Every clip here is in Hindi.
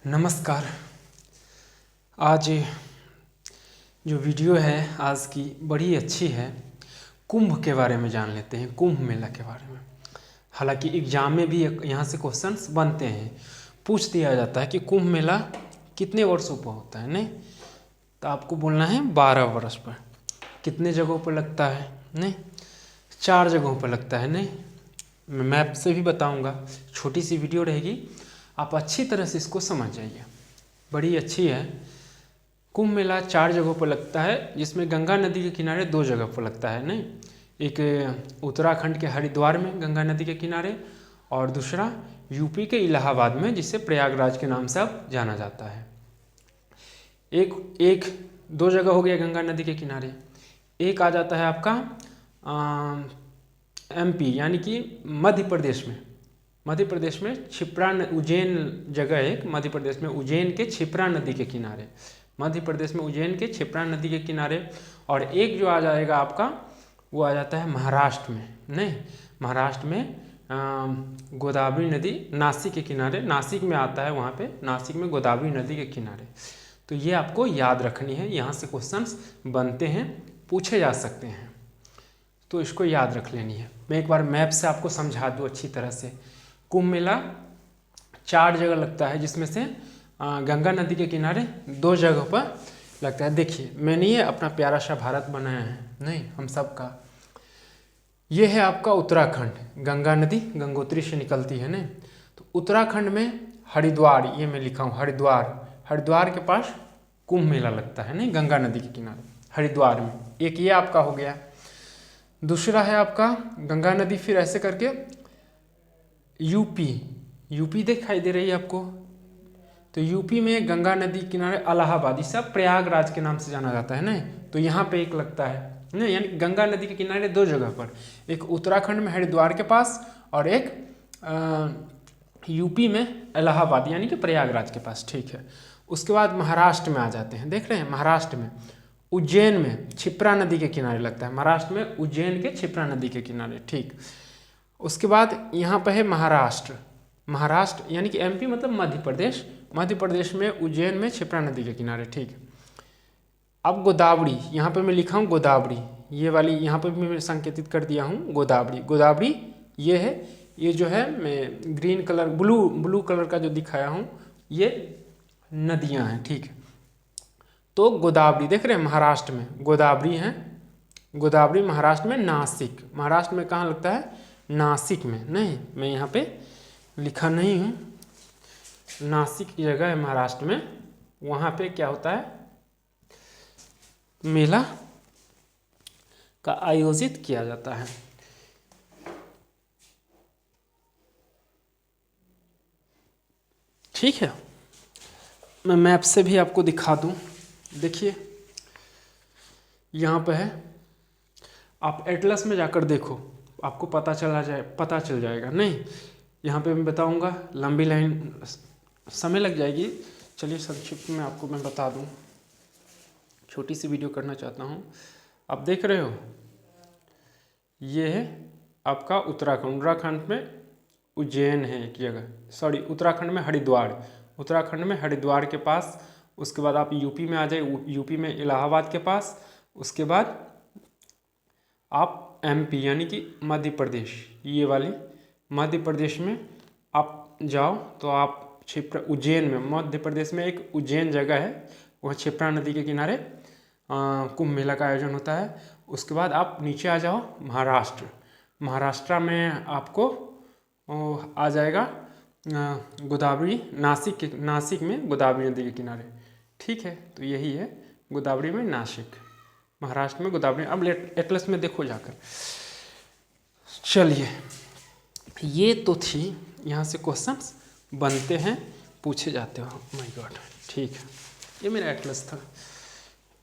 नमस्कार। आज जो वीडियो है आज की बड़ी अच्छी है। कुंभ के बारे में जान लेते हैं, कुंभ मेला के बारे में। हालांकि एग्जाम में भी यहाँ से क्वेश्चंस बनते हैं, पूछ दिया जाता है कि कुंभ मेला कितने वर्षों पर होता है। नहीं तो आपको बोलना है 12 वर्ष पर। कितने जगहों पर लगता है? नहीं 4 जगहों पर लगता है। नहीं मैं मैप से भी बताऊंगा, छोटी सी वीडियो रहेगी, आप अच्छी तरह से इसको समझ जाइए, बड़ी अच्छी है। कुंभ मेला 4 जगहों पर लगता है, जिसमें गंगा नदी के किनारे 2 जगह पर लगता है। नहीं एक उत्तराखंड के हरिद्वार में गंगा नदी के किनारे, और दूसरा यूपी के इलाहाबाद में, जिसे प्रयागराज के नाम से अब जाना जाता है। एक 2 जगह हो गया गंगा नदी के किनारे। एक आ जाता है आपका एमपी यानी कि मध्य प्रदेश में क्षिप्रा उज्जैन जगह है एक, मध्य प्रदेश में उज्जैन के क्षिप्रा नदी के किनारे, मध्य प्रदेश में उज्जैन के क्षिप्रा नदी के किनारे। और एक जो आ जाएगा आपका वो आ जाता है महाराष्ट्र में। नहीं महाराष्ट्र में गोदावरी नदी नासिक के किनारे, नासिक में आता है, वहाँ पे नासिक में गोदावरी नदी के किनारे। तो ये आपको याद रखनी है, यहाँ से क्वेश्चंस बनते हैं, पूछे जा सकते हैं, तो इसको याद रख लेनी है। मैं एक बार मैप से आपको समझा दूँ अच्छी तरह से। कुंभ मेला 4 जगह लगता है, जिसमें से गंगा नदी के किनारे 2 जगह पर लगता है। देखिए मैंने ये अपना प्यारा सा भारत बनाया है, नहीं हम सब का। ये है आपका उत्तराखंड, गंगा नदी गंगोत्री से निकलती है। नहीं तो उत्तराखंड में हरिद्वार, ये मैं लिखा हूँ हरिद्वार के पास कुंभ मेला लगता है। नहीं गंगा नदी के किनारे हरिद्वार में। एक ये आपका हो गया। दूसरा है आपका गंगा नदी, फिर ऐसे करके यूपी दिखाई दे रही है आपको, तो यूपी में गंगा नदी किनारे इलाहाबाद, इसे प्रयागराज के नाम से जाना जाता है। ना तो यहाँ पे एक लगता है ना, यानी गंगा नदी के किनारे 2 जगह पर, एक उत्तराखंड में हरिद्वार के पास और एक यूपी में इलाहाबाद यानी कि प्रयागराज के पास। ठीक है, उसके बाद महाराष्ट्र में आ जाते हैं। देख रहे हैं महाराष्ट्र में उज्जैन में क्षिप्रा नदी के किनारे लगता है, महाराष्ट्र में उज्जैन के क्षिप्रा नदी के किनारे। ठीक, उसके बाद यहाँ पे है महाराष्ट्र यानी कि एमपी मतलब मध्य प्रदेश में उज्जैन में क्षिप्रा नदी के किनारे। ठीक, अब गोदावरी, यहाँ पे मैं लिखा हूँ गोदावरी, ये वाली यहाँ पे भी मैं संकेतित कर दिया हूँ गोदावरी ये है। ये जो है मैं ग्रीन कलर ब्लू कलर का जो दिखाया हूँ, ये नदियाँ हैं। ठीक, तो गोदावरी देख रहे हैं महाराष्ट्र में गोदावरी है। गोदावरी महाराष्ट्र में महाराष्ट्र में कहाँ लगता है? नासिक में। नहीं मैं यहाँ पे लिखा नहीं हूँ, नासिक की जगह है महाराष्ट्र में। वहाँ पे क्या होता है, मेला का आयोजित किया जाता है। ठीक है, मैं मैप से भी आपको दिखा दूँ। देखिए यहाँ पे है, आप एटलस में जाकर देखो, आपको पता चल जाएगा। नहीं यहाँ पे मैं बताऊंगा, लंबी लाइन समय लग जाएगी। चलिए संक्षिप्त में आपको मैं बता दूं, छोटी सी वीडियो करना चाहता हूं। आप देख रहे हो ये है आपका उत्तराखंड में उज्जैन है एक जगह, उत्तराखंड में हरिद्वार के पास। उसके बाद आप यूपी में आ जाए, यूपी में इलाहाबाद के पास। उसके बाद आप एमपी यानी कि मध्य प्रदेश, ये वाली मध्य प्रदेश में आप जाओ तो आप उज्जैन में, मध्य प्रदेश में एक उज्जैन जगह है, वहाँ क्षिप्रा नदी के किनारे कुंभ मेला का आयोजन होता है। उसके बाद आप नीचे आ जाओ महाराष्ट्र में आपको आ जाएगा गोदावरी, नासिक में गोदावरी नदी के किनारे। ठीक है, तो यही है गोदावरी में नासिक, महाराष्ट्र में गोदावरी। अब एटलस में देखो जाकर। चलिए ये तो थी, यहाँ से क्वेश्चंस बनते हैं, पूछे जाते हो। माय गॉड, ठीक है, ये मेरा एटलस था,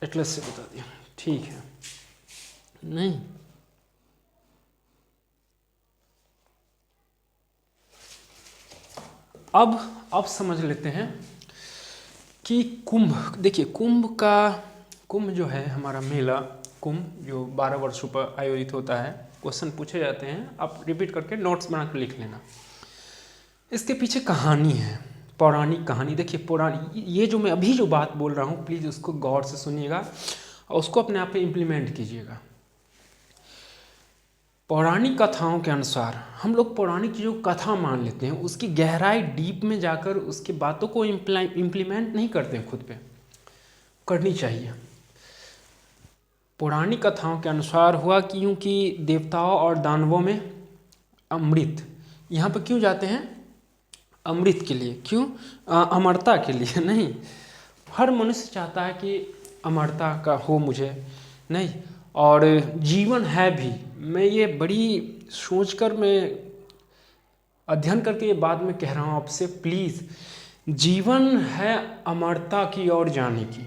एटलस से बता दिया। ठीक है, नहीं अब समझ लेते हैं कि कुंभ। देखिए कुंभ जो है हमारा मेला, कुंभ जो 12 वर्षों पर आयोजित होता है, क्वेश्चन पूछे जाते हैं, आप रिपीट करके नोट्स बना कर लिख लेना। इसके पीछे कहानी है, पौराणिक कहानी। देखिए पौराणिक, ये जो मैं अभी जो बात बोल रहा हूँ प्लीज़ उसको गौर से सुनिएगा और उसको अपने आप पे इम्प्लीमेंट कीजिएगा। पौराणिक कथाओं के अनुसार हम लोग पौराणिक चीज़ों को कथा मान लेते हैं, उसकी गहराई डीप में जाकर उसकी बातों को इम्प्लीमेंट नहीं करते हैं, खुद पे करनी चाहिए। पौराणिक कथाओं के अनुसार हुआ क्योंकि देवताओं और दानवों में अमृत, यहाँ पर क्यों जाते हैं? अमृत के लिए। क्यों? अमरता के लिए नहीं। हर मनुष्य चाहता है कि अमरता का हो मुझे, नहीं, और जीवन है भी। मैं ये बड़ी सोचकर मैं अध्ययन करके ये बात मैं कह रहा हूँ आपसे, प्लीज़, जीवन है अमरता की ओर जाने की।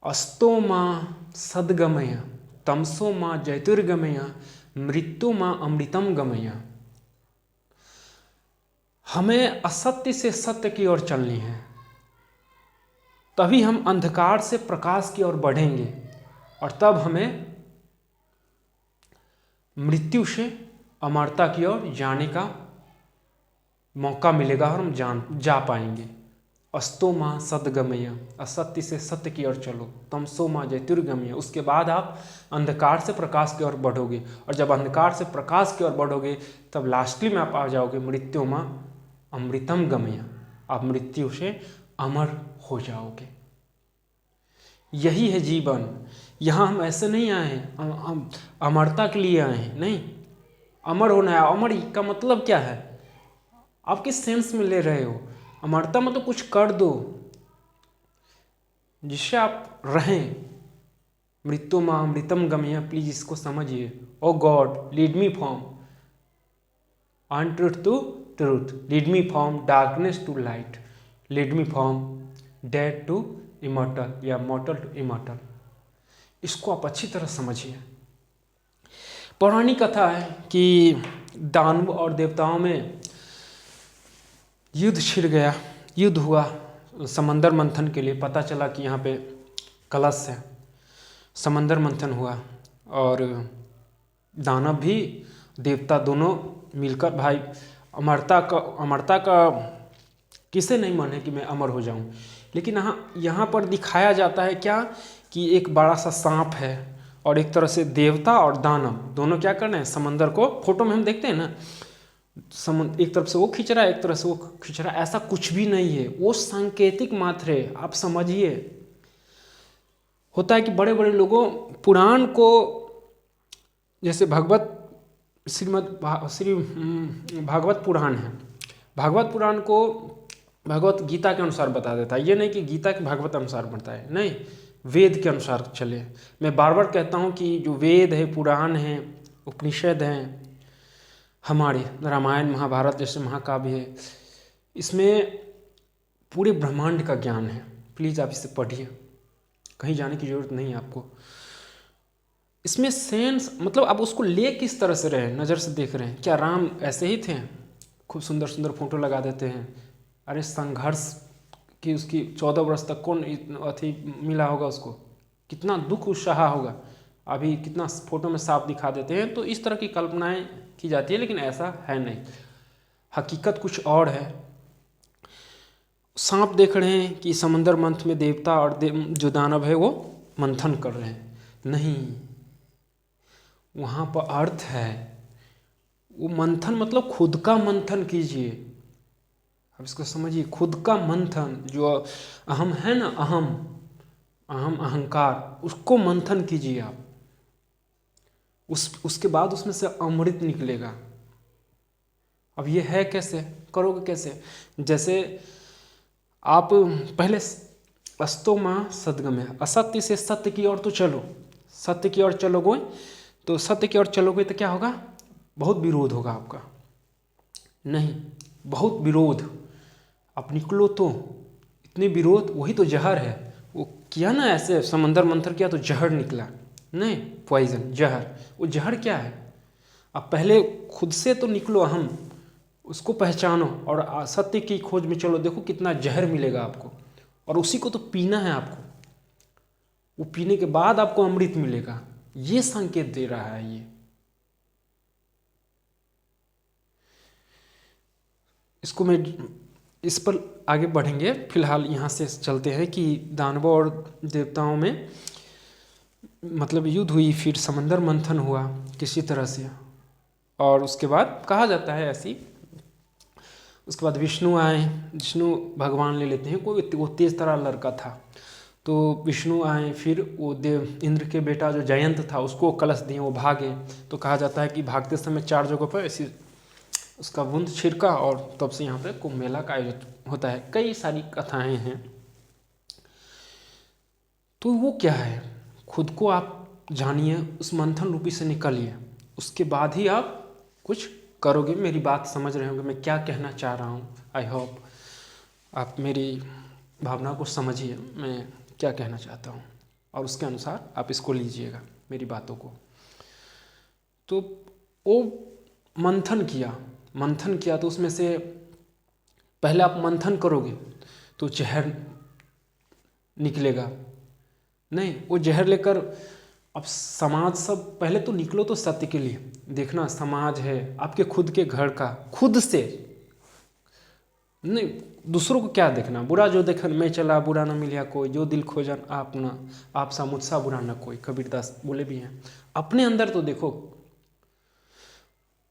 अस्तो माँ सद्गमय तमसो माँ ज्योतिर्गमय मृत्यु माँ अमृतम गमय। हमें असत्य से सत्य की ओर चलनी है, तभी हम अंधकार से प्रकाश की ओर बढ़ेंगे और तब हमें मृत्यु से अमरता की ओर जाने का मौका मिलेगा और हम जा पाएंगे। अस्तो माँ सद्गमय, असत्य से सत्य की ओर चलो, तमसो माँ ज्योतिर्गमय। उसके बाद आप अंधकार से प्रकाश की ओर बढ़ोगे और जब अंधकार से प्रकाश की ओर बढ़ोगे तब लास्टली में आप आ जाओगे मृत्यु माँ अमृतम गमय, आप मृत्यु से अमर हो जाओगे। यही है जीवन। यहाँ हम ऐसे नहीं आए हैं हम अमरता के लिए आए हैं, नहीं, अमर होना है। अमर का मतलब क्या है? आप किस सेंस में ले रहे हो? अमरता मतलब कुछ कर दो जिससे आप रहें। मृत्यु माँ अमृतम गमय, प्लीज इसको समझिए। O God lead me from untruth to truth, lead me from darkness to light, lead me from dead to immortal या मॉर्टल टू इमॉर्टल। इसको आप अच्छी तरह समझिए। पौराणिक कथा है कि दानव और देवताओं में युद्ध छिड़ गया, युद्ध हुआ समंदर मंथन के लिए। पता चला कि यहाँ पे कलश है, समंदर मंथन हुआ और दानव भी देवता दोनों मिलकर, भाई अमरता का किसे नहीं मन है कि मैं अमर हो जाऊं। लेकिन यहाँ पर दिखाया जाता है क्या कि एक बड़ा सा सांप है और एक तरह से देवता और दानव दोनों क्या कर रहे हैं, समंदर को, फोटो में हम देखते हैं ना, एक तरफ से वो खींच रहा है, एक तरफ से वो खींच रहा है। ऐसा कुछ भी नहीं है, वो सांकेतिक मात्र है। आप समझिए, होता है कि बड़े बड़े लोगों पुराण को, जैसे श्री भागवत पुराण है, भागवत पुराण को भगवत गीता के अनुसार बता देता है। ये नहीं कि गीता के भागवत अनुसार बनता है, नहीं, वेद के अनुसार चले। मैं बार बार कहता हूँ कि जो वेद है, पुराण है, उपनिषद हैं, हमारे रामायण महाभारत जैसे महाकाव्य है, इसमें पूरे ब्रह्मांड का ज्ञान है। प्लीज़ आप इसे पढ़िए, कहीं जाने की ज़रूरत नहीं है आपको। इसमें सेंस मतलब आप उसको ले किस तरह से रहे, नज़र से देख रहे हैं। क्या राम ऐसे ही थे? खूब सुंदर सुंदर फोटो लगा देते हैं। अरे संघर्ष की उसकी 14 वर्ष तक कौन अथी मिला होगा उसको, कितना दुख सहा होगा, अभी कितना फोटो में साफ दिखा देते हैं। तो इस तरह की कल्पनाएं की जाती है, लेकिन ऐसा है नहीं, हकीकत कुछ और है। सांप देख रहे हैं कि समंदर मंथ में देवता और जो दानव है वो मंथन कर रहे हैं, नहीं, वहाँ पर अर्थ है। वो मंथन मतलब खुद का मंथन कीजिए, अब इसको समझिए, खुद का मंथन। जो अहम है ना, अहम अहंकार, उसको मंथन कीजिए आप। उसके बाद उसमें से अमृत निकलेगा। अब ये है कैसे, करोगे कैसे? जैसे आप पहले अस्तो माँ सद्गमय, असत्य से सत्य की ओर तो चलो, सत्य की ओर चलोगे तो सत्य की ओर चलोगे तो क्या होगा? बहुत विरोध होगा आपका, नहीं, बहुत विरोध। आप निकलो तो इतने विरोध, वही तो जहर है। वो किया ना ऐसे, समंदर मंथन किया तो जहर निकला, नहीं, पॉइजन, जहर। वो जहर क्या है? आप पहले खुद से तो निकलो, अहम, उसको पहचानो और सत्य की खोज में चलो। देखो कितना जहर मिलेगा आपको, और उसी को तो पीना है आपको। वो पीने के बाद आपको अमृत मिलेगा। ये संकेत दे रहा है ये। इसको मैं इस पर आगे बढ़ेंगे। फिलहाल यहाँ से चलते हैं कि दानवों और देवताओं में मतलब युद्ध हुई, फिर समंदर मंथन हुआ किसी तरह से, और उसके बाद कहा जाता है ऐसी, उसके बाद विष्णु आए। विष्णु भगवान ले लेते हैं, कोई वो तेज तरह लड़का था, तो विष्णु आए, फिर वो देव इंद्र के बेटा जो जयंत था उसको कलश दिए, वो भागे। तो कहा जाता है कि भागते समय 4 जगहों पर ऐसी उसका बूंद छिड़का, और तब से यहाँ पे कुंभ मेला का आयोजन होता है। कई सारी कथाएं हैं। तो वो क्या है, खुद को आप जानिए, उस मंथन रूपी से निकलिए, उसके बाद ही आप कुछ करोगे। मेरी बात समझ रहे होंगे मैं क्या कहना चाह रहा हूँ। आई होप आप मेरी भावना को समझिए, मैं क्या कहना चाहता हूँ, और उसके अनुसार आप इसको लीजिएगा मेरी बातों को। तो वो मंथन किया तो उसमें से पहले आप मंथन करोगे तो जहर निकलेगा। नहीं, वो जहर लेकर अब समाज सब, पहले तो निकलो तो सत्य के लिए। देखना समाज है आपके खुद के घर का, खुद से नहीं, दूसरों को क्या देखना। बुरा जो देखन मैं चला, बुरा न मिलिया कोई, जो दिल खोजन आप ना, आप सा मुझसा बुरा न कोई, कबीरदास बोले भी हैं। अपने अंदर तो देखो।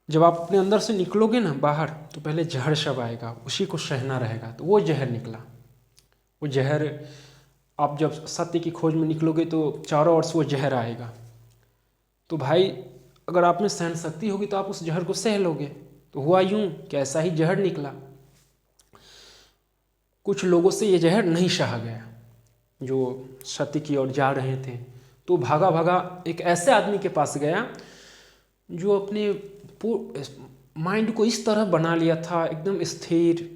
जब आप अपने अंदर से निकलोगे ना बाहर, तो पहले जहर शब आएगा, उसी को सहना रहेगा। तो वो जहर निकला। वो जहर आप जब सत्य की खोज में निकलोगे तो चारों ओर से वो जहर आएगा। तो भाई अगर आप में सहन शक्ति होगी तो आप उस जहर को सह लोगे। तो हुआ यूं कि ऐसा ही जहर निकला। कुछ लोगों से ये जहर नहीं सहा गया जो सत्य की ओर जा रहे थे। तो भागा भागा एक ऐसे आदमी के पास गया जो अपने माइंड को इस तरह बना लिया था, एकदम स्थिर,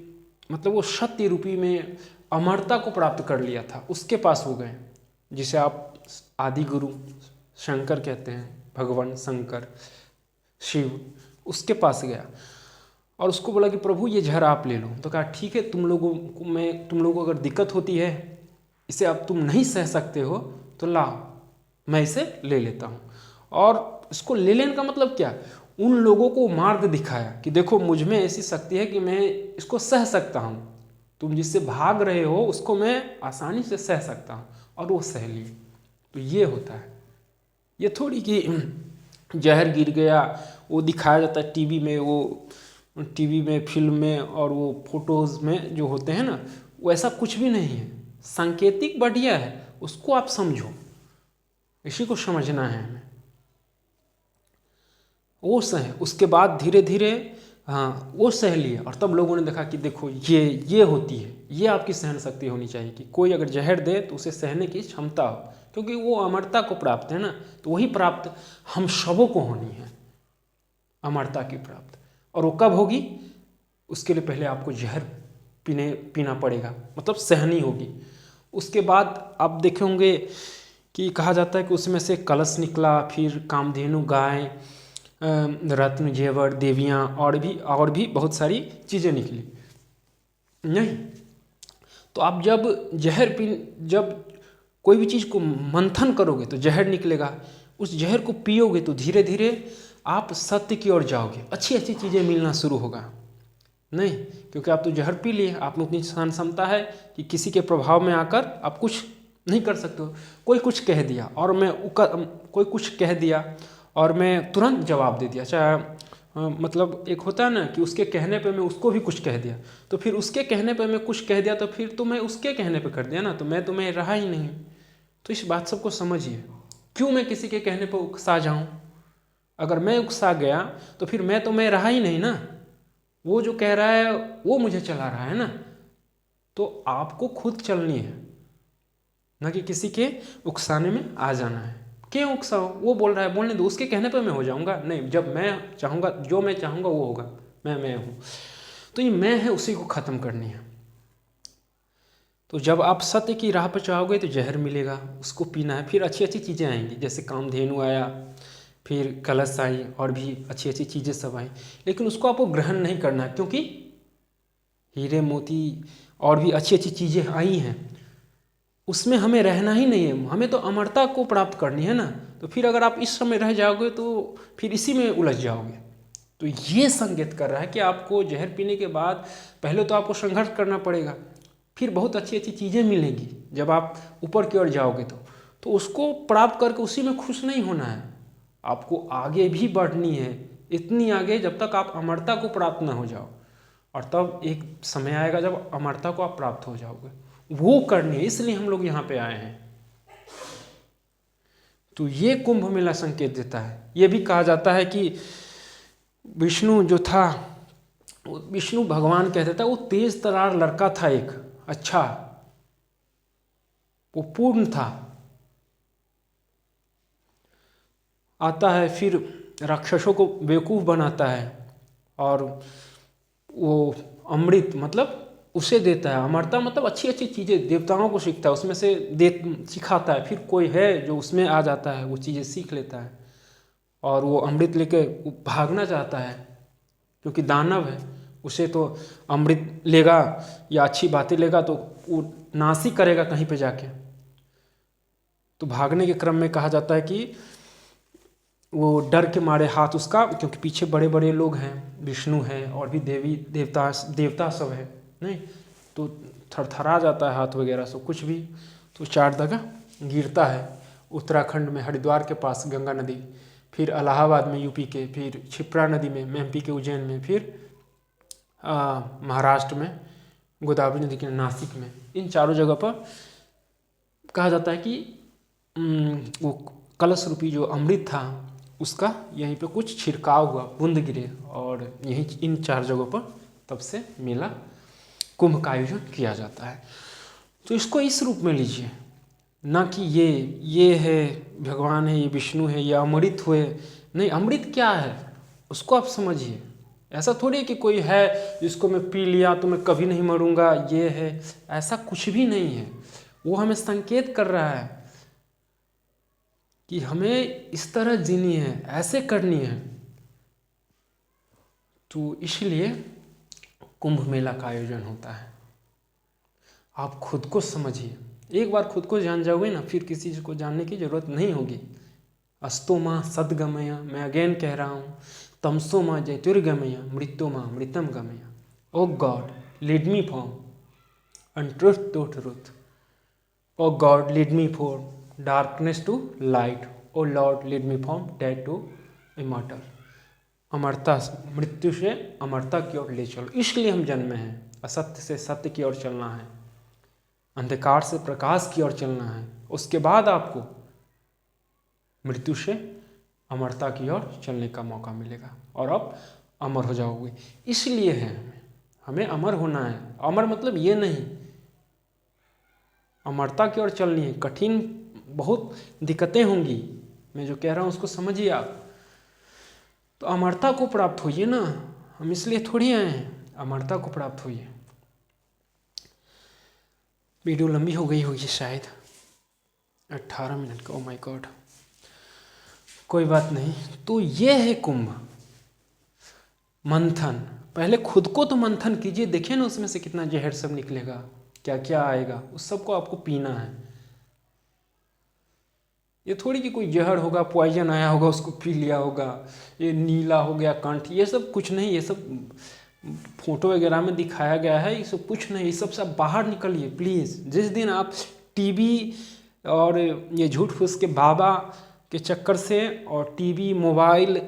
मतलब वो सत्य रूपी में अमरता को प्राप्त कर लिया था। उसके पास हो गए, जिसे आप आदि गुरु शंकर कहते हैं, भगवान शंकर शिव। उसके पास गया और उसको बोला कि प्रभु ये जहर आप ले लो। तो कहा ठीक है, तुम लोगों को अगर दिक्कत होती है, इसे अब तुम नहीं सह सकते हो तो लाओ, मैं इसे ले लेता हूँ। और इसको ले लेने का मतलब क्या, उन लोगों को मार्ग दिखाया कि देखो मुझ में ऐसी शक्ति है कि मैं इसको सह सकता हूँ। तुम जिससे भाग रहे हो उसको मैं आसानी से सह सकता हूँ, और वो सह लिए। तो ये होता है। ये थोड़ी कि जहर गिर गया, वो दिखाया जाता है टीवी में, वो टीवी में, फिल्म में, और वो फोटोज़ में जो होते हैं ना, वो ऐसा कुछ भी नहीं है। सांकेतिक बढ़िया है, उसको आप समझो, इसी को समझना है हमें। वो सह, उसके बाद धीरे धीरे हाँ वो सह लिए, और तब लोगों ने देखा कि देखो ये होती है, ये आपकी सहन शक्ति होनी चाहिए कि कोई अगर जहर दे तो उसे सहने की क्षमता हो, क्योंकि वो अमरता को प्राप्त है ना। तो वही प्राप्त हम सबों को होनी है, अमरता की प्राप्त। और वो कब होगी, उसके लिए पहले आपको जहर पीना पड़ेगा, मतलब सहनी होगी। उसके बाद आप देखे होंगे कि कहा जाता है कि उसमें से कलश निकला, फिर कामधेनु गाय, रत्न जेवर देवियाँ, और भी बहुत सारी चीज़ें निकली। नहीं तो आप जब कोई भी चीज़ को मंथन करोगे तो जहर निकलेगा। उस जहर को पियोगे तो धीरे धीरे आप सत्य की ओर जाओगे, अच्छी अच्छी चीज़ें मिलना शुरू होगा। नहीं, क्योंकि आप तो जहर पी लिए, आप में उतनी सहन क्षमता है कि किसी के प्रभाव में आकर आप कुछ नहीं कर सकते हो। कोई कुछ कह दिया और मैं तुरंत जवाब दे दिया, चाहे मतलब एक होता है ना कि उसके कहने पे मैं उसको भी कुछ कह दिया, तो फिर उसके कहने पे मैं कुछ कह दिया, तो फिर तो मैं उसके कहने पे कर दिया ना, तो मैं तुम्हें रहा ही नहीं। तो इस बात सबको समझिए, क्यों मैं किसी के कहने पे उकसा जाऊँ। अगर मैं उकसा गया तो फिर मैं रहा ही नहीं ना, वो जो कह रहा है वो मुझे चला रहा है ना। तो आपको खुद चलनी है, ना कि किसी के उकसाने में आ जाना है। क्यों उकसाओ, वो बोल रहा है बोलने दो, उसके कहने पर मैं हो जाऊंगा। नहीं, जब मैं चाहूँगा, जो मैं चाहूँगा वो होगा। मैं हूँ, तो ये मैं है उसी को ख़त्म करनी है। तो जब आप सत्य की राह पर चाहोगे तो जहर मिलेगा, उसको पीना है। फिर अच्छी अच्छी चीज़ें आएंगी, जैसे कामधेनु आया, फिर कलश आई, और भी अच्छी अच्छी चीज़ें सब आई। लेकिन उसको आपको ग्रहण नहीं करना है, क्योंकि हीरे मोती और भी अच्छी अच्छी चीज़ें आई हैं, उसमें हमें रहना ही नहीं है। हमें तो अमरता को प्राप्त करनी है ना। तो फिर अगर आप इस समय रह जाओगे तो फिर इसी में उलझ जाओगे। तो ये संकेत कर रहा है कि आपको जहर पीने के बाद पहले तो आपको संघर्ष करना पड़ेगा, फिर बहुत अच्छी अच्छी चीज़ें मिलेंगी जब आप ऊपर की ओर जाओगे तो उसको प्राप्त करके उसी में खुश नहीं होना है, आपको आगे भी बढ़नी है, इतनी आगे जब तक आप अमरता को प्राप्त ना हो जाओ, और तब एक समय आएगा जब अमरता को आप प्राप्त हो जाओगे, वो करनी है। इसलिए हम लोग यहाँ पे आए हैं। तो ये कुंभ मेला संकेत देता है। ये भी कहा जाता है कि विष्णु जो था, विष्णु भगवान कहते थे, वो तेज तरार लड़का था, एक अच्छा, वो पूर्ण था, आता है फिर राक्षसों को बेवकूफ़ बनाता है और वो अमृत मतलब उसे देता है। अमरता मतलब अच्छी अच्छी चीज़ें देवताओं को सीखता है, उसमें से दे सिखाता है। फिर कोई है जो उसमें आ जाता है, वो चीज़ें सीख लेता है और वो अमृत लेके भागना चाहता है, क्योंकि दानव है, उसे तो अमृत लेगा या अच्छी बातें लेगा तो वो नाश ही करेगा कहीं पे जाके। तो भागने के क्रम में कहा जाता है कि वो डर के मारे हाथ उसका, क्योंकि पीछे बड़े बड़े लोग हैं, विष्णु हैं और भी देवी देवता सब है, नहीं तो थरथरा जाता है हाथ वगैरह सब कुछ भी। तो 4 जगह गिरता है, उत्तराखंड में हरिद्वार के पास गंगा नदी, फिर इलाहाबाद में यूपी के, फिर क्षिप्रा नदी में एमपी के उज्जैन में, फिर महाराष्ट्र में गोदावरी नदी के नासिक में। इन चारों जगह पर कहा जाता है कि वो कलश रूपी जो अमृत था उसका यहीं पे कुछ छिड़काव हुआ, बूंद गिरे, और यहीं इन 4 जगहों पर तब से मेला कुंभ का आयोजन किया जाता है। तो इसको इस रूप में लीजिए, ना कि ये है भगवान है, ये विष्णु है, ये अमृत हुए, नहीं, अमृत क्या है उसको आप समझिए। ऐसा थोड़ी कि कोई है जिसको मैं पी लिया तो मैं कभी नहीं मरूंगा, ये है, ऐसा कुछ भी नहीं है। वो हमें संकेत कर रहा है कि हमें इस तरह जीनी है, ऐसे करनी है। तो इसलिए कुंभ मेला का आयोजन होता है। आप खुद को समझिए, एक बार खुद को जान जाओगे ना, फिर किसी को जानने की जरूरत नहीं होगी। अस्तो माँ सदगमय, मैं अगेन कह रहा हूँ, तमसो माँ ज्योतिर्गमय, मृत्यो माँ मृतम गमय। O God lead me from untruth to truth, O God lead me from darkness to light, O Lord lead me from death to immortal. अमरता, मृत्यु से अमरता की ओर ले चलो, इसलिए हम जन्मे हैं। असत्य से सत्य की ओर चलना है, अंधकार से प्रकाश की ओर चलना है, उसके बाद आपको मृत्यु से अमरता की ओर चलने का मौका मिलेगा और आप अमर हो जाओगे। इसलिए है हमें अमर होना है। अमर मतलब ये नहीं, अमरता की ओर चलनी है। कठिन बहुत दिक्कतें होंगी, मैं जो कह रहा हूँ उसको समझिए आप। तो अमरता को प्राप्त होइए ना, हम इसलिए थोड़ी आए हैं, अमरता को प्राप्त होइए। वीडियो लंबी हो गई होगी शायद, 18 मिनट का, ओ माय गॉड, कोई बात नहीं। तो ये है कुंभ मंथन। पहले खुद को तो मंथन कीजिए, देखिए ना उसमें से कितना जहर सब निकलेगा, क्या क्या आएगा, उस सबको आपको पीना है। ये थोड़ी कि कोई जहर होगा, पॉइजन आया होगा उसको पी लिया होगा, ये नीला हो गया कंठ, ये सब कुछ नहीं, ये सब फोटो वगैरह में दिखाया गया है, ये सब कुछ नहीं। ये सब से बाहर निकलिए प्लीज़। जिस दिन आप टीवी और ये झूठ फूस के बाबा के चक्कर से और टीवी मोबाइल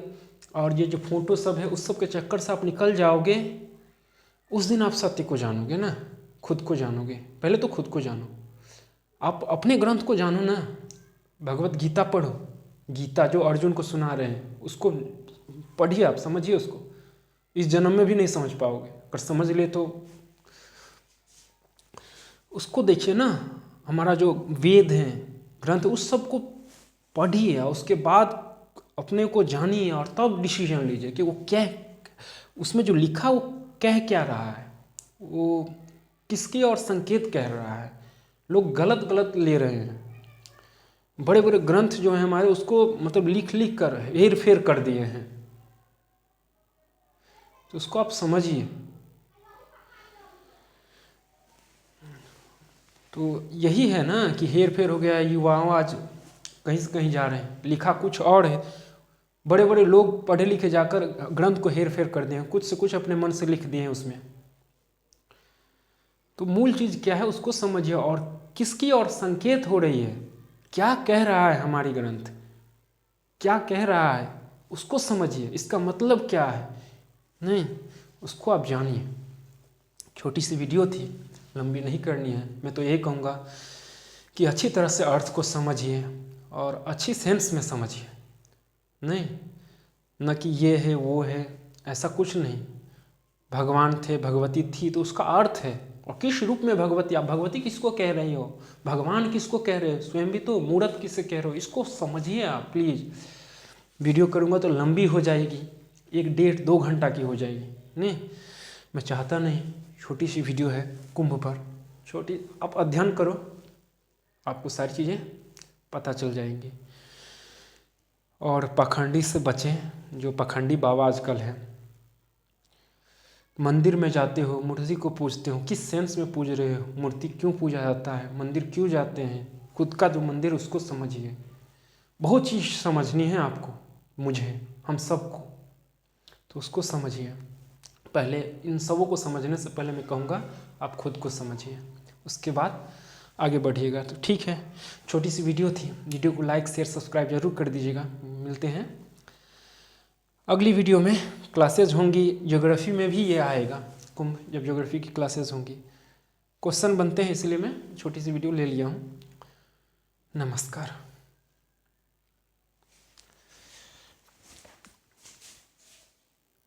और ये जो फोटो सब है उस सब के चक्कर से आप निकल जाओगे, उस दिन आप सत्य को जानोगे ना, खुद को जानोगे। पहले तो खुद को जानो, आप अपने ग्रंथ को जानो ना, भगवत गीता पढ़ो, गीता जो अर्जुन को सुना रहे हैं उसको पढ़िए, आप समझिए उसको। इस जन्म में भी नहीं समझ पाओगे, अगर समझ ले तो उसको देखिए ना। हमारा जो वेद है, ग्रंथ, उस सब को पढ़िए और उसके बाद अपने को जानिए और तब डिसीजन लीजिए कि वो क्या, उसमें जो लिखा वो कह क्या रहा है, वो किसकी और संकेत कह रहा है। लोग गलत गलत ले रहे हैं, बड़े बड़े ग्रंथ जो हैं हमारे उसको मतलब लिख लिख कर हेर फेर कर दिए हैं। तो उसको आप समझिए। तो यही है ना कि हेर फेर हो गया, युवाओं आज कहीं से कहीं जा रहे हैं, लिखा कुछ और है, बड़े बड़े लोग पढ़े लिखे जाकर ग्रंथ को हेर फेर कर दिए हैं, कुछ से कुछ अपने मन से लिख दिए हैं उसमें। तो मूल चीज़ क्या है उसको समझिए, और किसकी और संकेत हो रही है, क्या कह रहा है हमारी ग्रंथ, क्या कह रहा है उसको समझिए, इसका मतलब क्या है, नहीं उसको आप जानिए। छोटी सी वीडियो थी, लंबी नहीं करनी है। मैं तो यही कहूँगा कि अच्छी तरह से अर्थ को समझिए और अच्छी सेंस में समझिए, नहीं न कि ये है वो है, ऐसा कुछ नहीं। भगवान थे, भगवती थी, तो उसका अर्थ है, और किस रूप में भगवती, आप भगवती किसको कह रही हो, भगवान किसको कह रहे हो, स्वयं भी तो मूर्त किसे कह रहे हो, इसको समझिए आप प्लीज़। वीडियो करूँगा तो लंबी हो जाएगी, 1 डेढ़ 2 घंटा की हो जाएगी, नहीं मैं चाहता नहीं। छोटी सी वीडियो है कुंभ पर, छोटी, आप अध्ययन करो, आपको सारी चीज़ें पता चल जाएंगी। और पाखंडी से बचें, जो पाखंडी बाबा आजकल है। मंदिर में जाते हो, मूर्ति को पूजते हो, किस सेंस में पूज रहे हो, मूर्ति क्यों पूजा जाता है, मंदिर क्यों जाते हैं, खुद का जो मंदिर उसको समझिए। बहुत चीज़ समझनी है आपको, मुझे, हम सबको, तो उसको समझिए। पहले इन सबों को समझने से पहले मैं कहूँगा आप खुद को समझिए, उसके बाद आगे बढ़िएगा। तो ठीक है, छोटी सी वीडियो थी, वीडियो को लाइक शेयर सब्सक्राइब जरूर कर दीजिएगा। मिलते हैं अगली वीडियो में। क्लासेज होंगी, ज्योग्राफी में भी ये आएगा कुंभ, जब ज्योग्राफी की क्लासेज होंगी, क्वेश्चन बनते हैं, इसलिए मैं छोटी सी वीडियो ले लिया हूँ। नमस्कार।